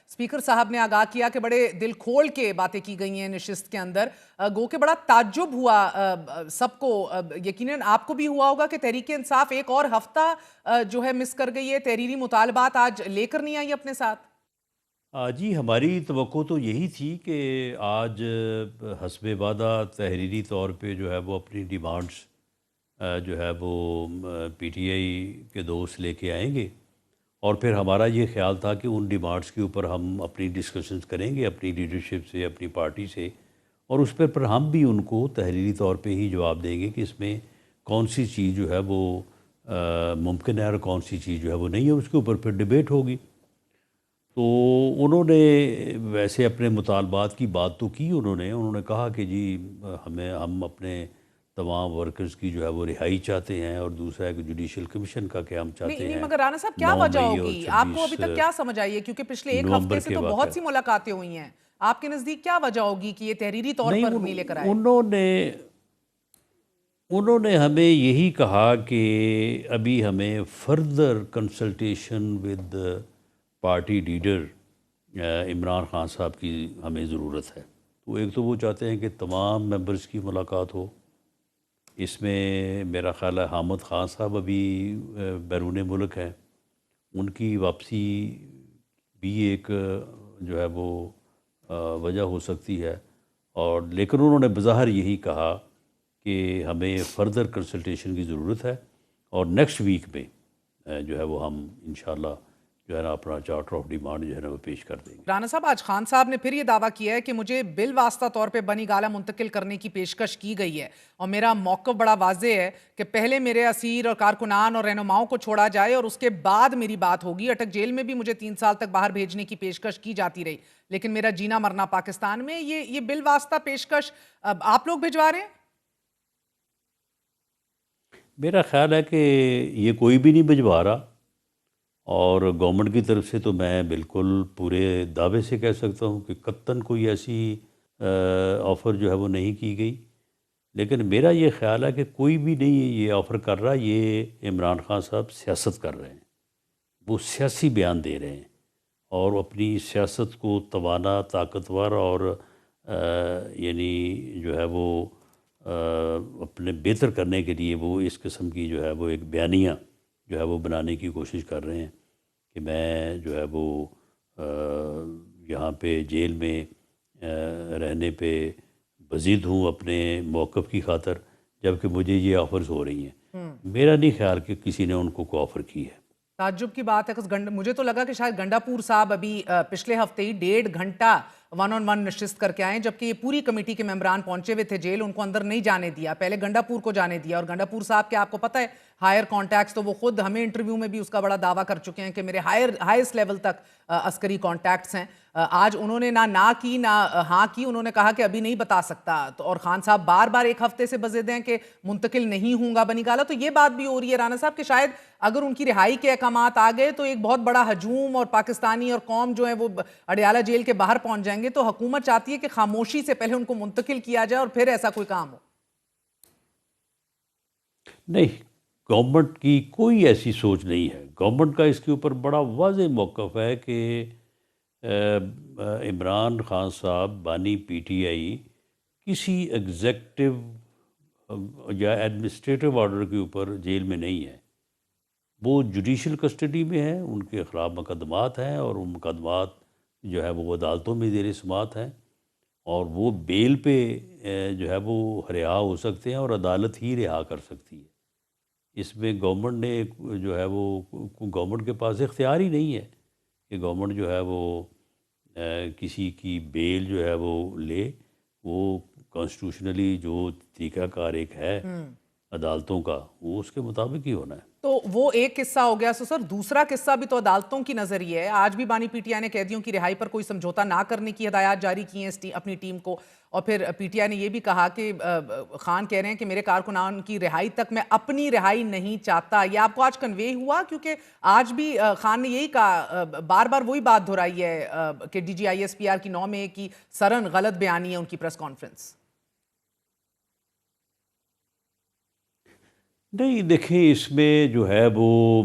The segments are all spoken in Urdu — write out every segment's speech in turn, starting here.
اسپیکر صاحب نے آگاہ کیا کہ بڑے دل کھول کے باتیں کی گئی ہیں نشست کے اندر، گو کہ بڑا تعجب ہوا سب کو، یقیناً آپ کو بھی ہوا ہوگا کہ تحریک انصاف ایک اور ہفتہ جو ہے مس کر گئی ہے، تحریری مطالبات آج لے کر نہیں آئی اپنے ساتھ۔ جی ہماری توقع تو یہی تھی کہ آج حسب وعدہ تحریری طور پہ جو ہے وہ اپنی ڈیمانڈز جو ہے وہ پی ٹی آئی کے دوست لے کے آئیں گے، اور پھر ہمارا یہ خیال تھا کہ ان ڈیمانڈز کے اوپر ہم اپنی ڈسکشنز کریں گے اپنی لیڈرشپ سے، اپنی پارٹی سے، اور اس پر ہم بھی ان کو تحریری طور پہ ہی جواب دیں گے کہ اس میں کون سی چیز جو ہے وہ ممکن ہے اور کون سی چیز جو ہے وہ نہیں ہے، اس کے اوپر پھر ڈیبیٹ ہوگی۔ تو انہوں نے ویسے اپنے مطالبات کی بات تو کی، انہوں نے کہا کہ جی ہم اپنے تمام ورکرز کی جو ہے وہ رہائی چاہتے ہیں، اور دوسرا ہے کہ جوڈیشل کمیشن کا کہ ہم نہیں چاہتے نہیں، ہیں مگر رانا صاحب کیا 9 وجہ مئی اور ہوگی؟ آپ کو 26 ابھی تک کیا سمجھ آئی ہے؟ کیونکہ پچھلے ایک ہفتے نومبر سے کے تو واقع۔ بہت سی ملاقاتیں ہوئی ہیں، آپ کے نزدیک کیا وجہ ہوگی کہ یہ تحریری طور نہیں، پر نہیں لے کر آئے؟ انہوں نے ہمیں یہی کہا کہ ابھی ہمیں further consultation with party leader Imran Khan صاحب کی ہمیں ضرورت ہے۔ تو ایک تو وہ چاہتے ہیں کہ تمام ممبرز کی ملاقات ہو، اس میں میرا خیال ہے حامد خان صاحب ابھی بیرون ملک ہیں، ان کی واپسی بھی ایک جو ہے وہ وجہ ہو سکتی ہے، اور لیکن انہوں نے بظاہر یہی کہا کہ ہمیں فردر کنسلٹیشن کی ضرورت ہے، اور نیکسٹ ویک میں جو ہے وہ ہم انشاءاللہ جو ہے نا اپنا چارٹر آف ڈیمانڈ جو ہے نا وہ پیش کر دیں گے۔ رانا صاحب، آج خان صاحب نے پھر یہ دعویٰ کیا ہے کہ مجھے بالواسطہ طور پہ بنی گالہ منتقل کرنے کی پیشکش کی گئی ہے، اور میرا موقف بڑا واضح ہے کہ پہلے میرے اسیر اور کارکنان اور رہنماؤں کو چھوڑا جائے اور اس کے بعد میری بات ہوگی۔ اٹک جیل میں بھی مجھے 3 سال تک باہر بھیجنے کی پیشکش کی جاتی رہی، لیکن میرا جینا مرنا پاکستان میں۔ یہ بالواسطہ پیشکش آپ لوگ بھجوا رہے ہیں؟ میرا خیال ہے کہ یہ کوئی بھی نہیں بھجوا رہا، اور گورنمنٹ کی طرف سے تو میں بالکل پورے دعوے سے کہہ سکتا ہوں کہ قطعاً کوئی ایسی آفر جو ہے وہ نہیں کی گئی، لیکن میرا یہ خیال ہے کہ کوئی بھی نہیں یہ آفر کر رہا، یہ عمران خان صاحب سیاست کر رہے ہیں، وہ سیاسی بیان دے رہے ہیں، اور اپنی سیاست کو توانا، طاقتور اور یعنی جو ہے وہ اپنے بہتر کرنے کے لیے وہ اس قسم کی جو ہے وہ ایک بیانیہ جو ہے وہ بنانے کی کوشش کر رہے ہیں کہ میں جو ہے وہ یہاں پہ جیل میں رہنے پہ بضد ہوں اپنے موقف کی خاطر، جبکہ مجھے یہ آفرز ہو رہی ہیں۔ میرا نہیں خیال کہ کسی نے ان کو کوئی آفر کی ہے۔ تعجب کی بات ہے، مجھے تو لگا کہ شاید گنڈا پور صاحب ابھی پچھلے ہفتے ہی 1.5 گھنٹہ 1 نشست کر کے آئے، جبکہ یہ پوری کمیٹی کے ممبران پہنچے ہوئے تھے جیل، ان کو اندر نہیں جانے دیا، پہلے گنڈا پور کو جانے دیا، اور گنڈا پور صاحب کے آپ کو پتہ ہے ہائر کانٹیکٹس، تو وہ خود ہمیں انٹرویو میں بھی اس کا بڑا دعویٰ کر چکے ہیں کہ میرے ہائیسٹ لیول تک عسکری کانٹیکٹس ہیں۔ آج انہوں نے نہ کی نہ ہاں کی، انہوں نے کہا کہ ابھی نہیں بتا سکتا، اور خان صاحب بار بار ایک ہفتے سے بضد ہیں کہ منتقل نہیں ہوں گا بنی گالہ۔ تو یہ بات بھی ہو رہی ہے رانا صاحب کہ شاید اگر ان کی رہائی کے احکامات آ گئے تو ایک بہت بڑا ہجوم، اور پاکستانی اور قوم جو ہیں وہ اڈیالہ جیل کے باہر پہنچ جائیں گے، تو حکومت چاہتی ہے کہ خاموشی سے پہلے ان کو منتقل کیا جائے اور پھر ایسا کوئی کام ہو۔ نہیں، گورنمنٹ کی کوئی ایسی سوچ نہیں ہے، گورنمنٹ کا اس کے اوپر بڑا واضح موقف ہے کہ عمران خان صاحب بانی پی ٹی آئی کسی ایگزیکٹو یا ایڈمنسٹریٹو آرڈر کے اوپر جیل میں نہیں ہے، وہ جوڈیشل کسٹڈی میں ہیں، ان کے خلاف مقدمات ہیں، اور ان مقدمات جو ہے وہ عدالتوں میں زیر سماعت ہیں، اور وہ بیل پہ جو ہے وہ رہا ہو سکتے ہیں، اور عدالت ہی رہا کر سکتی ہے۔ اس میں گورنمنٹ نے جو ہے وہ گورنمنٹ کے پاس اختیار ہی نہیں ہے کہ گورنمنٹ جو ہے وہ کسی کی بیل جو ہے وہ لے، وہ کانسٹیٹیوشنلی جو طریقہ کار ایک ہے عدالتوں کا، وہ اس کے مطابق ہی ہونا ہے۔ تو وہ ایک قصہ ہو گیا سر، دوسرا قصہ بھی تو عدالتوں کی نظری ہے۔ آج بھی بانی پی ٹی آئی نے قیدیوں کی رہائی پر کوئی سمجھوتا نہ کرنے کی ہدایات جاری کی ہیں اپنی ٹیم کو، اور پھر پی ٹی آئی نے یہ بھی کہا کہ خان کہہ رہے ہیں کہ میرے کارکنان کی رہائی تک میں اپنی رہائی نہیں چاہتا۔ یہ آپ کو آج کنوے ہوا؟ کیونکہ آج بھی خان نے یہی کہا، بار بار وہی بات دہرائی ہے کہ D G I S P R کی 9 مئی کی سرن غلط بیانی ہے ان کی پریس کانفرنس۔ نہیں دیکھیں، اس میں جو ہے وہ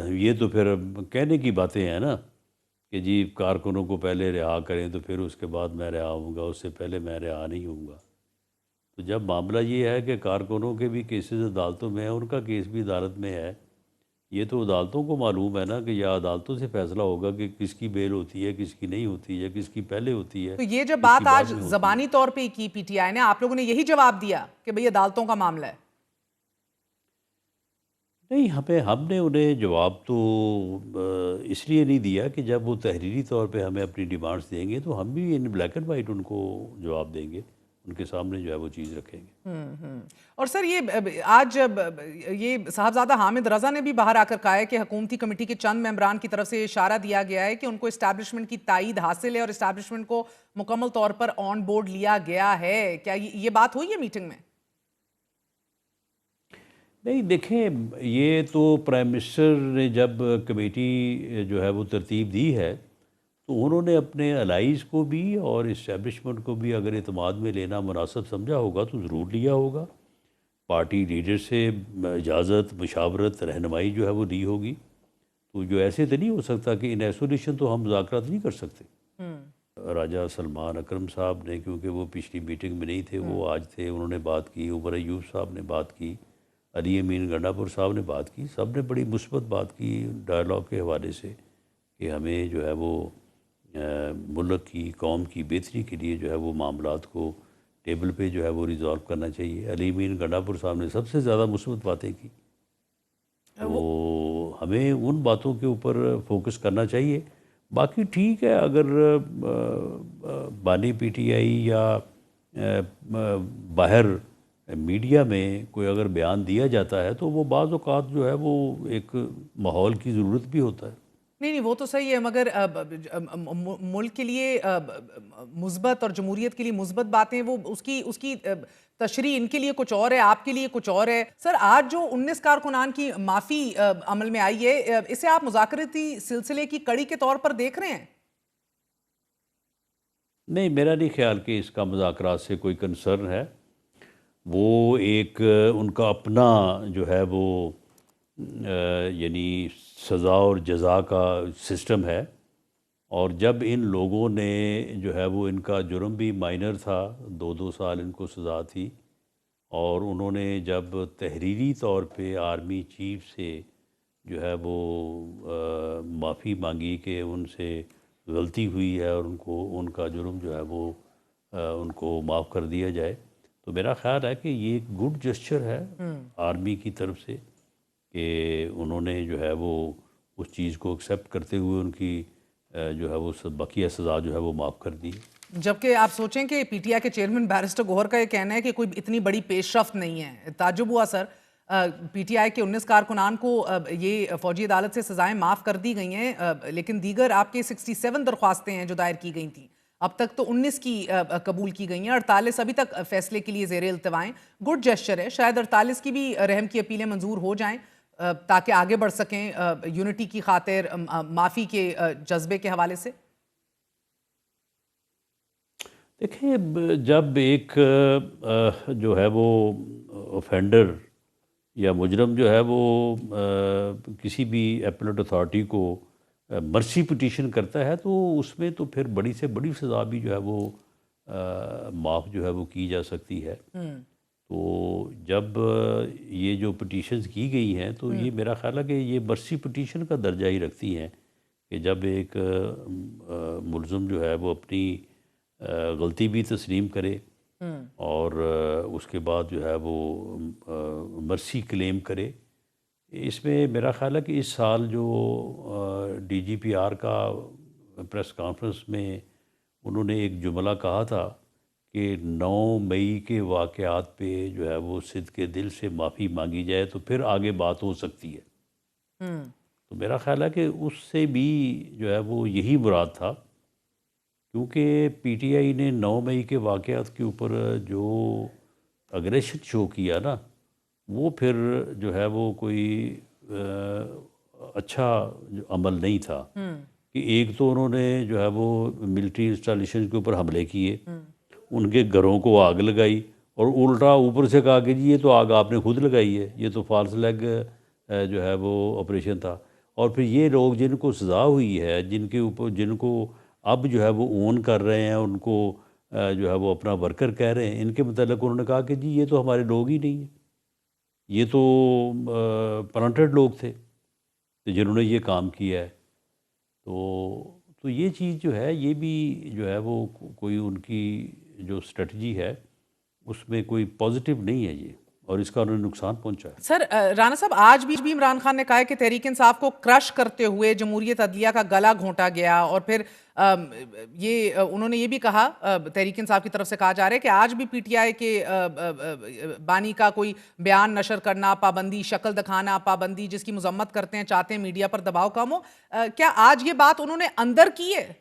یہ تو پھر کہنے کی باتیں ہیں نا کہ جی کارکنوں کو پہلے رہا کریں تو پھر اس کے بعد میں رہا ہوں گا، اس سے پہلے میں رہا نہیں ہوں گا۔ تو جب معاملہ یہ ہے کہ کارکنوں کے بھی کیسز عدالتوں میں ہیں، ان کا کیس بھی عدالت میں ہے، یہ تو عدالتوں کو معلوم ہے نا کہ یا عدالتوں سے فیصلہ ہوگا کہ کس کی بیل ہوتی ہے، کس کی نہیں ہوتی ہے، کس کی پہلے ہوتی ہے، تو یہ جب کس کی بات بعد آج میں ہوتی ہے۔ زبانی طور پہ کی پی ٹی آئی نے، آپ لوگوں نے یہی جواب دیا کہ بھئی عدالتوں کا معاملہ ہے؟ نہیں، ہم نے انہیں جواب تو اس لیے نہیں دیا کہ جب وہ تحریری طور پہ ہمیں اپنی ڈیمانڈس دیں گے تو ہم بھی ان بلیک اینڈ وائٹ ان کو جواب دیں گے، ان کے سامنے جو ہے وہ چیز رکھیں گے۔ اور سر یہ آج یہ صاحبزادہ حامد رضا نے بھی باہر آ کر کہا ہے کہ حکومتی کمیٹی کے چند ممبران کی طرف سے اشارہ دیا گیا ہے کہ ان کو اسٹیبلشمنٹ کی تائید حاصل ہے اور اسٹیبلشمنٹ کو مکمل طور پر آن بورڈ لیا گیا ہے۔ کیا یہ بات ہوئی ہے میٹنگ میں؟ نہیں دیکھیں، یہ تو پرائم منسٹر نے جب کمیٹی جو ہے وہ ترتیب دی ہے تو انہوں نے اپنے الائز کو بھی اور اسٹیبلشمنٹ کو بھی اگر اعتماد میں لینا مناسب سمجھا ہوگا تو ضرور لیا ہوگا۔ پارٹی لیڈر سے اجازت، مشاورت، رہنمائی جو ہے وہ لی ہوگی۔ تو جو ایسے تو نہیں ہو سکتا کہ ان ایسولیشن تو ہم مذاکرات نہیں کر سکتے۔ راجہ سلمان اکرم صاحب نے، کیونکہ وہ پچھلی میٹنگ میں نہیں تھے، وہ آج تھے، انہوں نے بات کی، عمر ایوب صاحب نے بات کی، علی امین گنڈا پور صاحب نے بات کی، سب نے بڑی مثبت بات کی ڈائلاگ کے حوالے سے کہ ہمیں جو ہے وہ ملک کی، قوم کی بہتری کے لیے جو ہے وہ معاملات کو ٹیبل پہ جو ہے وہ ریزالو کرنا چاہیے۔ علی امین گنڈا پور صاحب نے سب سے زیادہ مثبت باتیں کی، تو ہمیں ان باتوں کے اوپر فوکس کرنا چاہیے۔ باقی ٹھیک ہے، اگر بانی پی ٹی آئی یا باہر میڈیا میں کوئی اگر بیان دیا جاتا ہے تو وہ بعض اوقات جو ہے وہ ایک ماحول کی ضرورت بھی ہوتا ہے۔ نہیں وہ تو صحیح ہے، مگر ملک کے لیے مثبت اور جمہوریت کے لیے مثبت باتیں، وہ اس کی تشریح ان کے لیے کچھ اور ہے، آپ کے لیے کچھ اور ہے۔ سر آج جو 19 کارکنان کی معافی عمل میں آئی ہے، اسے آپ مذاکراتی سلسلے کی کڑی کے طور پر دیکھ رہے ہیں؟ نہیں، میرا نہیں خیال کہ اس کا مذاکرات سے کوئی کنسرن ہے۔ وہ ایک ان کا اپنا جو ہے وہ یعنی سزا اور جزا کا سسٹم ہے، اور جب ان لوگوں نے جو ہے وہ، ان کا جرم بھی مائنر تھا، 2 سال ان کو سزا تھی، اور انہوں نے جب تحریری طور پہ آرمی چیف سے جو ہے وہ معافی مانگی کہ ان سے غلطی ہوئی ہے اور ان کا جرم جو ہے وہ ان کو معاف کر دیا جائے، تو میرا خیال ہے کہ یہ ایک گڈ جسچر ہے آرمی کی طرف سے کہ انہوں نے جو ہے وہ اس چیز کو ایکسیپٹ کرتے ہوئے ان کی جو ہے وہ بقیہ سزا جو ہے وہ معاف کر دی۔ جبکہ آپ سوچیں کہ پی ٹی آئی کے چیئرمین بیرسٹر گوہر کا یہ کہنا ہے کہ کوئی اتنی بڑی پیش رفت نہیں ہے۔ تعجب ہوا سر، پی ٹی آئی کے 19 کارکنان کو یہ فوجی عدالت سے سزائیں معاف کر دی گئی ہیں، لیکن دیگر آپ کے 67 درخواستیں ہیں جو دائر کی گئی تھیں، اب تک تو 19 کی قبول کی گئی ہیں، 48 ابھی تک فیصلے کے لیے زیر التواء۔ گڈ جسچر ہے، شاید 48 کی بھی رحم کی اپیلیں منظور ہو جائیں تاکہ آگے بڑھ سکیں یونٹی کی خاطر، معافی کے جذبے کے حوالے سے۔ دیکھیں، جب ایک جو ہے وہ اوفینڈر یا مجرم جو ہے وہ کسی بھی ایپلیٹ اتھارٹی کو مرسی پٹیشن کرتا ہے تو اس میں تو پھر بڑی سے بڑی سزا بھی جو ہے وہ معاف جو ہے وہ کی جا سکتی ہے۔ تو جب یہ جو پٹیشنز کی گئی ہیں تو یہ میرا خیال ہے کہ یہ مرسی پٹیشن کا درجہ ہی رکھتی ہیں کہ جب ایک ملزم جو ہے وہ اپنی غلطی بھی تسلیم کرے اور اس کے بعد جو ہے وہ مرسی کلیم کرے۔ اس میں میرا خیال ہے کہ اس سال جو ڈی جی پی آر کا پریس کانفرنس میں انہوں نے ایک جملہ کہا تھا کہ 9 مئی کے واقعات پہ جو ہے وہ صدق دل سے معافی مانگی جائے تو پھر آگے بات ہو سکتی ہے۔ تو میرا خیال ہے کہ اس سے بھی جو ہے وہ یہی مراد تھا، کیونکہ پی ٹی آئی نے 9 مئی کے واقعات کے اوپر جو اگریشن شو کیا نا، وہ پھر جو ہے وہ کوئی اچھا عمل نہیں تھا کہ ایک تو انہوں نے جو ہے وہ ملٹری انسٹالیشن کے اوپر حملے کیے، ان کے گھروں کو آگ لگائی، اور الٹا اوپر سے کہا کہ جی یہ تو آگ آپ نے خود لگائی ہے، یہ تو فالس لیگ جو ہے وہ آپریشن تھا۔ اور پھر یہ لوگ جن کو سزا ہوئی ہے، جن کے اوپر جن کو اب جو ہے وہ اون کر رہے ہیں، ان کو جو ہے وہ اپنا ورکر کہہ رہے ہیں، ان کے متعلق انہوں نے کہا کہ جی یہ تو ہمارے لوگ ہی نہیں ہیں، یہ تو پلانٹڈ لوگ تھے جنہوں نے یہ کام کیا ہے۔ تو یہ چیز جو ہے، یہ بھی جو ہے وہ کوئی ان کی جو اسٹریٹجی ہے اس میں کوئی پازیٹیو نہیں ہے یہ، اور اس کا انہیں نقصان پہنچا ہے۔ سر رانا صاحب، آج بھی عمران خان نے کہا ہے کہ تحریک انصاف کو کرش کرتے ہوئے جمہوریت عدلیہ کا گلا گھونٹا گیا، اور پھر یہ انہوں نے یہ بھی کہا، تحریک انصاف کی طرف سے کہا جا رہا ہے کہ آج بھی پی ٹی آئی کے بانی کا کوئی بیان نشر کرنا، پابندی، شکل دکھانا پابندی جس کی مذمت کرتے ہیں، چاہتے ہیں میڈیا پر دباؤ کم ہو، کیا آج یہ بات انہوں نے اندر کی ہے؟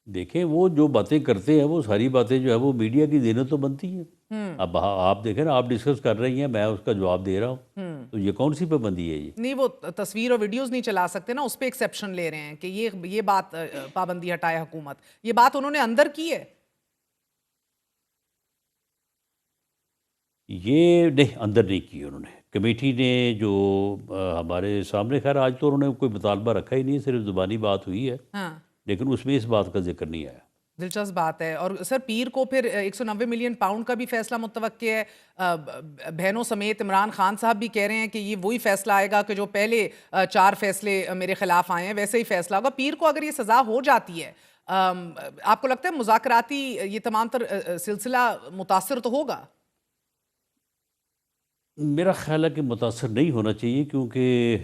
دیکھیں، وہ جو باتیں کرتے ہیں وہ ساری باتیں جو ہے وہ میڈیا کی زینت تو بنتی ہیں۔ اب آپ دیکھیں نا، آپ ڈسکس کر رہی ہیں، میں اس کا جواب دے رہا ہوں، تو یہ کون سی پابندی ہے یہ؟ نہیں، وہ تصویر اور ویڈیوز نہیں چلا سکتے نا، اس پہ ایکسیپشن لے رہے ہیں کہ یہ بات پابندی ہٹائے حکومت، یہ بات انہوں نے اندر کی ہے؟ یہ نہیں، اندر نہیں کی انہوں نے۔ کمیٹی نے جو ہمارے سامنے، خیر آج تو انہوں نے کوئی مطالبہ رکھا ہی نہیں، صرف زبانی بات ہوئی ہے، ہاں، لیکن اس میں اس بات کا ذکر نہیں آیا۔ دلچسپ بات ہے۔ اور سر، پیر کو پھر 190 ملین پاؤنڈ کا بھی فیصلہ متوقع ہے، بہنوں سمیت عمران خان صاحب بھی کہہ رہے ہیں کہ یہ وہی فیصلہ آئے گا کہ جو پہلے 4 فیصلے میرے خلاف آئے ہیں ویسے ہی فیصلہ ہوگا۔ پیر کو اگر یہ سزا ہو جاتی ہے، آپ کو لگتا ہے مذاکراتی یہ تمام تر سلسلہ متاثر تو ہوگا؟ میرا خیال ہے کہ متاثر نہیں ہونا چاہیے، کیونکہ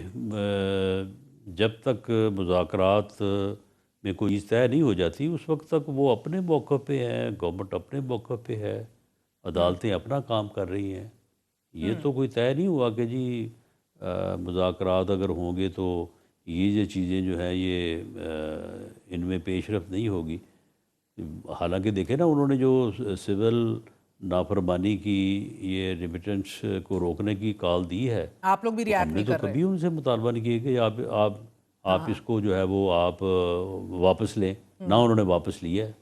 جب تک مذاکرات میں کوئی چیز طے نہیں ہو جاتی، اس وقت تک وہ اپنے موقع پہ ہیں، گورنمنٹ اپنے موقع پہ ہے، عدالتیں اپنا کام کر رہی ہیں۔ یہ تو کوئی طے نہیں ہوا کہ جی مذاکرات اگر ہوں گے تو یہ جو چیزیں جو ہیں یہ ان میں پیش رفت نہیں ہوگی۔ حالانکہ دیکھیں نا، انہوں نے جو سول نافرمانی کی، یہ ریمیٹنس کو روکنے کی کال دی ہے، آپ لوگ بھی تو ہم ریاکٹ نے نہیں تو کر رہے؟ کبھی ان سے مطالبہ نہیں کیا کہ آپ اس کو جو ہے وہ آپ واپس لیں، نہ انہوں نے واپس لیا ہے۔